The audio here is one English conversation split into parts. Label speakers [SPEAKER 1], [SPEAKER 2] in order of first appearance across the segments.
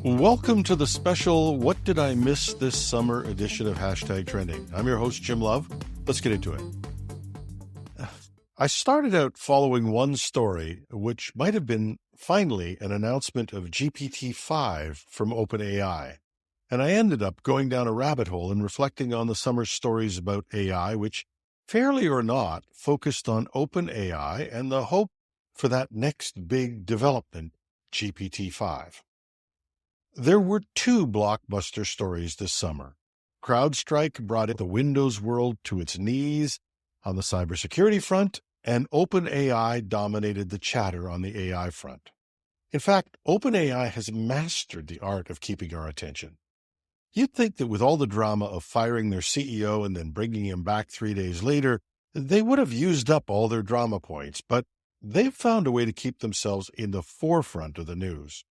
[SPEAKER 1] Welcome to the special What Did I Miss This Summer edition of Hasthtag Trending. I'm your host, Jim Love. Let's get into it. I started out following one story, which might have been finally an announcement of GPT-5 from OpenAI. And I ended up going down a rabbit hole and reflecting on the summer stories about AI, which, fairly or not, focused on OpenAI and the hope for that next big development, GPT-5. There were two blockbuster stories this summer. CrowdStrike brought the Windows world to its knees on the cybersecurity front, and OpenAI dominated the chatter on the AI front. In fact, OpenAI has mastered the art of keeping our attention. You'd think that with all the drama of firing their CEO and then bringing him back 3 days later, they would have used up all their drama points, but they've found a way to keep themselves in the forefront of the news.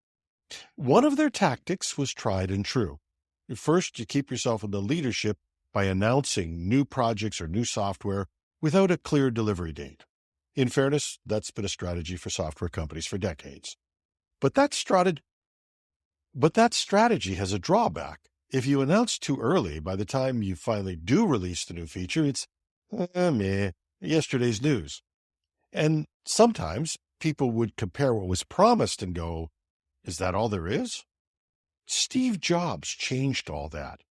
[SPEAKER 1] One of their tactics was tried and true. First, you keep yourself in the leadership by announcing new projects or new software without a clear delivery date. In fairness, that's been a strategy for software companies for decades. But that strategy has a drawback. If you announce too early, by the time you finally do release the new feature, it's yesterday's news. And sometimes people would compare what was promised and go, is that all there is? Steve Jobs changed all that.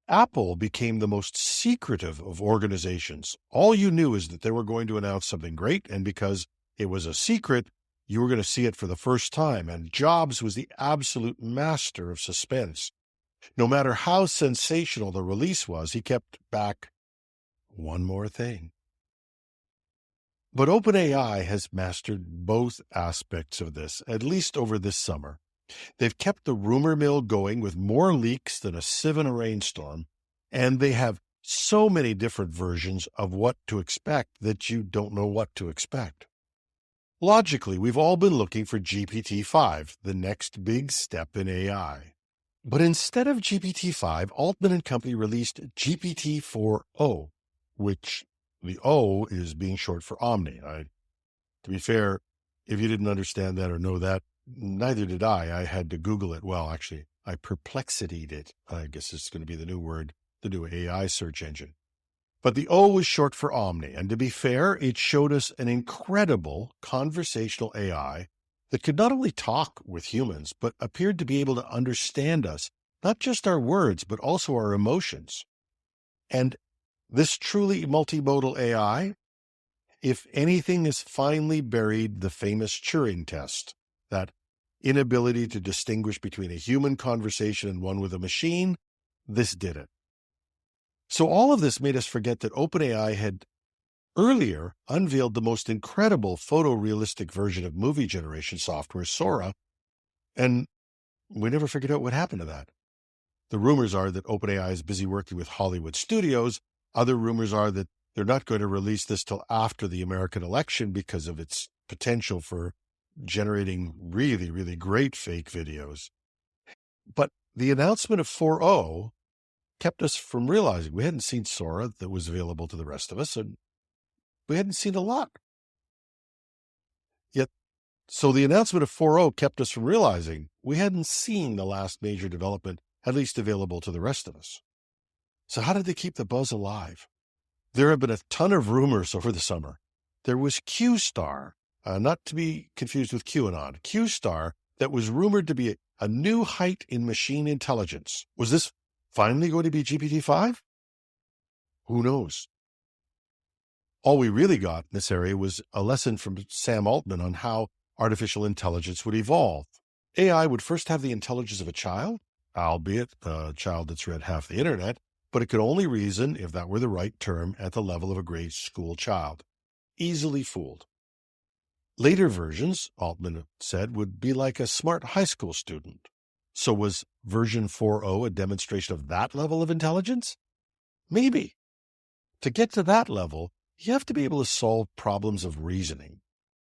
[SPEAKER 1] Apple became the most secretive of organizations. All you knew is that they were going to announce something great, and because it was a secret, you were going to see it for the first time. And Jobs was the absolute master of suspense. No matter how sensational the release was, he kept back one more thing. But OpenAI has mastered both aspects of this, at least over this summer. They've kept the rumor mill going with more leaks than a sieve in a rainstorm, and they have so many different versions of what to expect that you don't know what to expect. Logically, we've all been looking for GPT-5, the next big step in AI. But instead of GPT-5, Altman and company released GPT-4o, which the O is being short for Omni. To be fair, if you didn't understand that or know that, neither did I. I had to Google it. Well, actually, I perplexity'd it. I guess it's going to be the new word, the new AI search engine. But the O was short for Omni. And to be fair, it showed us an incredible conversational AI that could not only talk with humans, but appeared to be able to understand us, not just our words, but also our emotions. And this truly multimodal AI, if anything, has finally buried the famous Turing test, that inability to distinguish between a human conversation and one with a machine. This did it. So all of this made us forget that OpenAI had earlier unveiled the most incredible photorealistic version of movie generation software, Sora, and we never figured out what happened to that. The rumors are that OpenAI is busy working with Hollywood studios. Other rumors are that they're not going to release this till after the American election because of its potential for generating really, really great fake videos. But the announcement of 4.0 kept us from realizing we hadn't seen Sora that was available to the rest of us, and we hadn't seen a lot. So the announcement of 4.0 kept us from realizing we hadn't seen the last major development, at least available to the rest of us. So how did they keep the buzz alive? There have been a ton of rumors over the summer. There was QSTAR, not to be confused with QAnon, QSTAR, that was rumored to be a new height in machine intelligence. Was this finally going to be GPT-5? Who knows? All we really got in this area was a lesson from Sam Altman on how artificial intelligence would evolve. AI would first have the intelligence of a child, albeit a child that's read half the internet, but it could only reason, if that were the right term, at the level of a grade school child. Easily fooled. Later versions, Altman said, would be like a smart high school student. So was version 4.0 a demonstration of that level of intelligence? Maybe. To get to that level, you have to be able to solve problems of reasoning.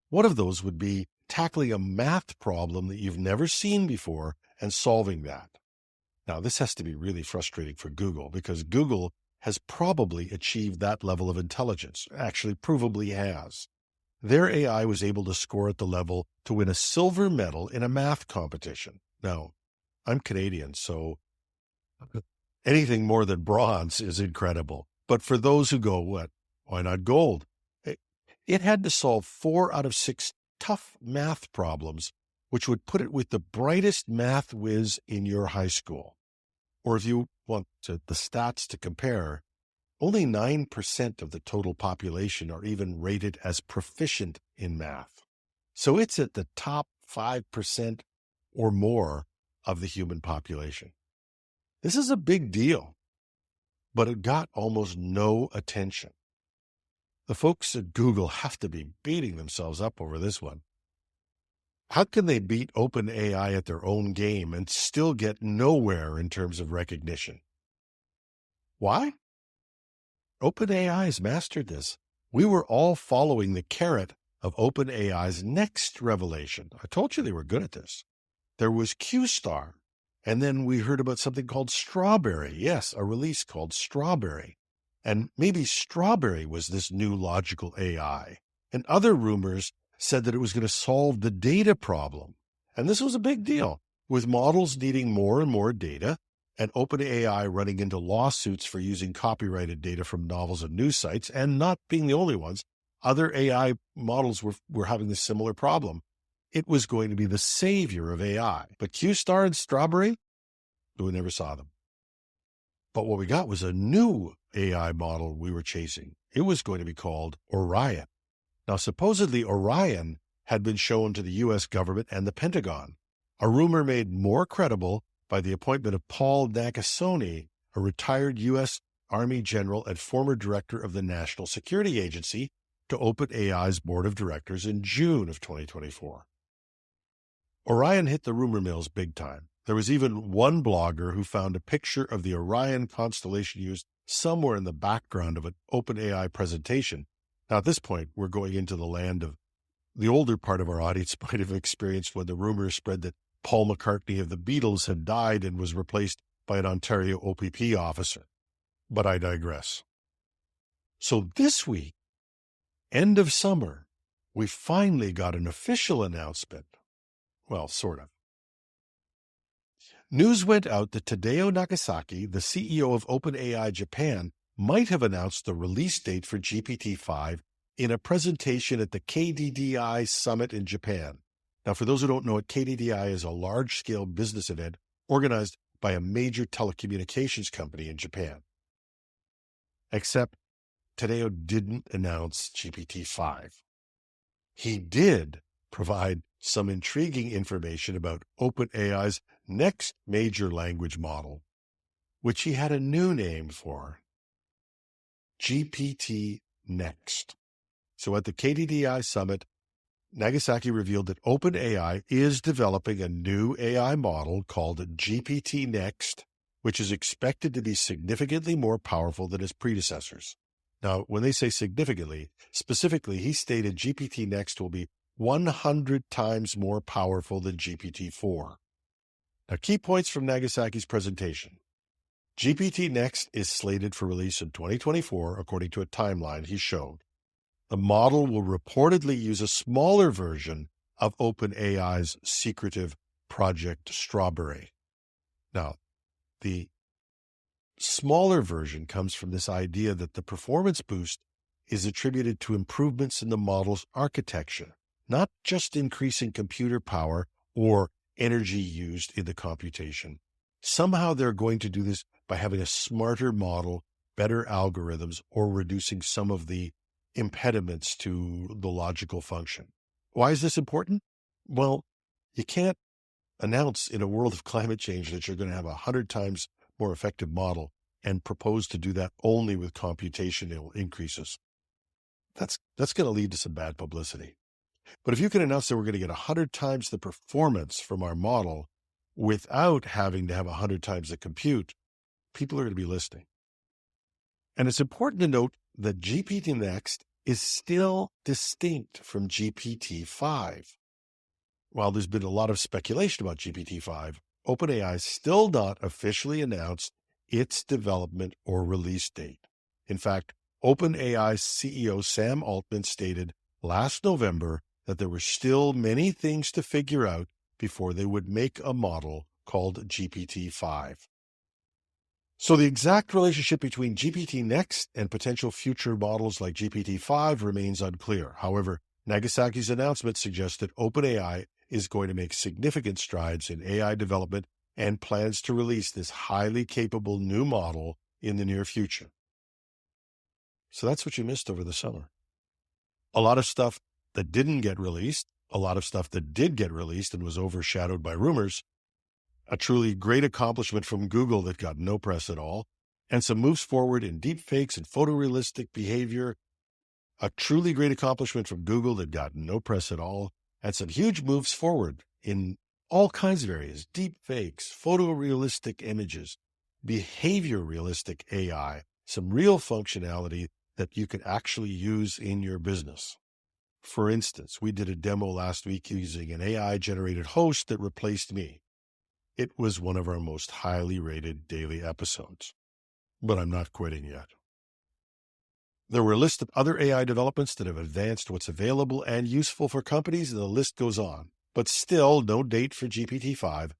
[SPEAKER 1] One of those would be tackling a math problem that you've never seen before and solving that. Now, this has to be really frustrating for Google because Google has probably achieved that level of intelligence, actually provably has. Their AI was able to score at the level to win a silver medal in a math competition. Now, I'm Canadian, so anything more than bronze is incredible. But for those who go, what? Why not gold? It had to solve 4 out of 6 tough math problems, which would put it with the brightest math whiz in your high school. Or if you want the stats to compare, only 9% of the total population are even rated as proficient in math. So it's at the top 5% or more of the human population. This is a big deal, but it got almost no attention. The folks at Google have to be beating themselves up over this one. How can they beat OpenAI at their own game and still get nowhere in terms of recognition? Why? OpenAI has mastered this. We were all following the carrot of OpenAI's next revelation. I told you they were good at this. There was QSTAR, and then we heard about something called Strawberry. Yes, a release called Strawberry. And maybe Strawberry was this new logical AI. And other rumors said that it was going to solve the data problem. And this was a big deal, with models needing more and more data, and OpenAI running into lawsuits for using copyrighted data from novels and news sites, and not being the only ones. Other AI models were having this similar problem. It was going to be the savior of AI. But QSTAR and Strawberry, we never saw them. But what we got was a new AI model we were chasing. It was going to be called Orion. Now, supposedly Orion had been shown to the U.S. government and the Pentagon, a rumor made more credible by the appointment of Paul Nakasone, a retired U.S. Army general and former director of the National Security Agency, to OpenAI's board of directors in June of 2024. Orion hit the rumor mills big time. There was even one blogger who found a picture of the Orion constellation used somewhere in the background of an OpenAI presentation. Now, at this point, we're going into the land of the older part of our audience might have experienced when the rumors spread that Paul McCartney of the Beatles had died and was replaced by an Ontario OPP officer. But I digress. So this week, end of summer, we finally got an official announcement. Well, sort of. News went out that Tadao Nagasaki, the CEO of OpenAI Japan, might have announced the release date for GPT-5 in a presentation at the KDDI Summit in Japan. Now, for those who don't know it, KDDI is a large-scale business event organized by a major telecommunications company in Japan. Except Tadao didn't announce GPT-5. He did provide some intriguing information about OpenAI's next major language model, which he had a new name for, GPT Next. So at the KDDI Summit, Nagasaki revealed that OpenAI is developing a new AI model called GPT Next, which is expected to be significantly more powerful than its predecessors. Now, when they say significantly, specifically, he stated GPT Next will be 100 times more powerful than GPT-4. Now, key points from Nagasaki's presentation. GPT Next is slated for release in 2024, according to a timeline he showed. The model will reportedly use a smaller version of OpenAI's secretive Project Strawberry. Now, the smaller version comes from this idea that the performance boost is attributed to improvements in the model's architecture, not just increasing computer power or energy used in the computation. Somehow they're going to do this by having a smarter model, better algorithms, or reducing some of the impediments to the logical function. Why is this important? Well, you can't announce in a world of climate change that you're going to have 100 times more effective model and propose to do that only with computational increases. That's going to lead to some bad publicity. But if you can announce that we're going to get 100 times the performance from our model without having to have 100 times the compute, people are going to be listening. And it's important to note that GPT Next is still distinct from GPT-5. While there's been a lot of speculation about GPT-5, OpenAI still not officially announced its development or release date. In fact, OpenAI CEO Sam Altman stated last November that there were still many things to figure out before they would make a model called GPT-5. So the exact relationship between GPT Next and potential future models like GPT-5 remains unclear. However, Nagasaki's announcement suggests that OpenAI is going to make significant strides in AI development and plans to release this highly capable new model in the near future. So that's what you missed over the summer. A lot of stuff that didn't get released, a lot of stuff that did get released and was overshadowed by rumors, a truly great accomplishment from Google that got no press at all, and some moves forward in deepfakes and photorealistic behavior, a truly great accomplishment from Google that got no press at all, and some huge moves forward in all kinds of areas: deepfakes, photorealistic images, behavior realistic AI, some real functionality that you can actually use in your business. For instance, we did a demo last week using an AI-generated host that replaced me. It was one of our most highly rated daily episodes. But I'm not quitting yet. There were a list of other AI developments that have advanced what's available and useful for companies, and the list goes on. But still, no date for GPT-5,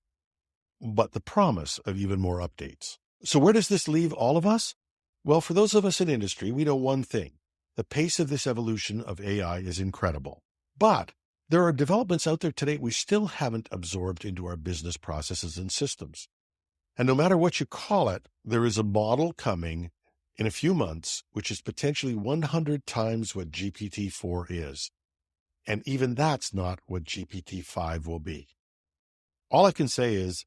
[SPEAKER 1] but the promise of even more updates. So where does this leave all of us? Well, for those of us in industry, we know one thing. The pace of this evolution of AI is incredible. But there are developments out there today we still haven't absorbed into our business processes and systems. And no matter what you call it, there is a model coming in a few months, which is potentially 100 times what GPT-4 is. And even that's not what GPT-5 will be. All I can say is,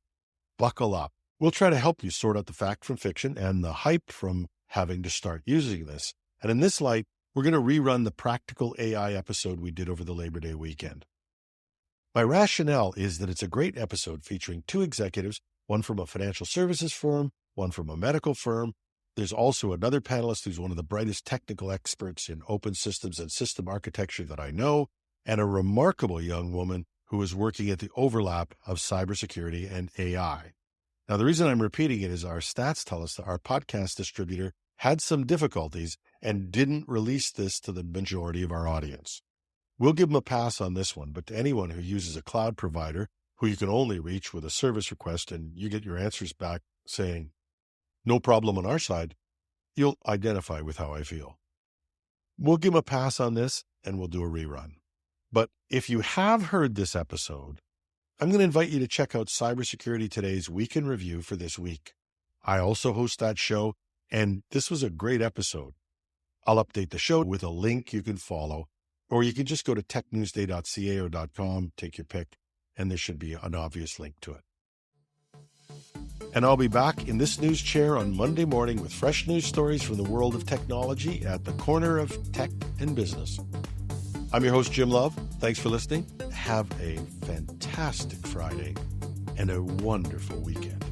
[SPEAKER 1] buckle up. We'll try to help you sort out the fact from fiction and the hype from having to start using this. And in this light, we're going to rerun the practical AI episode we did over the Labor Day weekend. My rationale is that it's a great episode featuring two executives, one from a financial services firm, one from a medical firm. There's also another panelist who's one of the brightest technical experts in open systems and system architecture that I know, and a remarkable young woman who is working at the overlap of cybersecurity and AI. Now, the reason I'm repeating it is our stats tell us that our podcast distributor had some difficulties and didn't release this to the majority of our audience. We'll give them a pass on this one, but to anyone who uses a cloud provider who you can only reach with a service request and you get your answers back saying, no problem on our side, you'll identify with how I feel. We'll give them a pass on this and we'll do a rerun. But if you have heard this episode, I'm going to invite you to check out Cybersecurity Today's Week in Review for this week. I also host that show, and this was a great episode. I'll update the show with a link you can follow, or you can just go to technewsday.ca or .com, take your pick, and there should be an obvious link to it. And I'll be back in this news chair on Monday morning with fresh news stories from the world of technology at the corner of tech and business. I'm your host, Jim Love. Thanks for listening. Have a fantastic Friday and a wonderful weekend.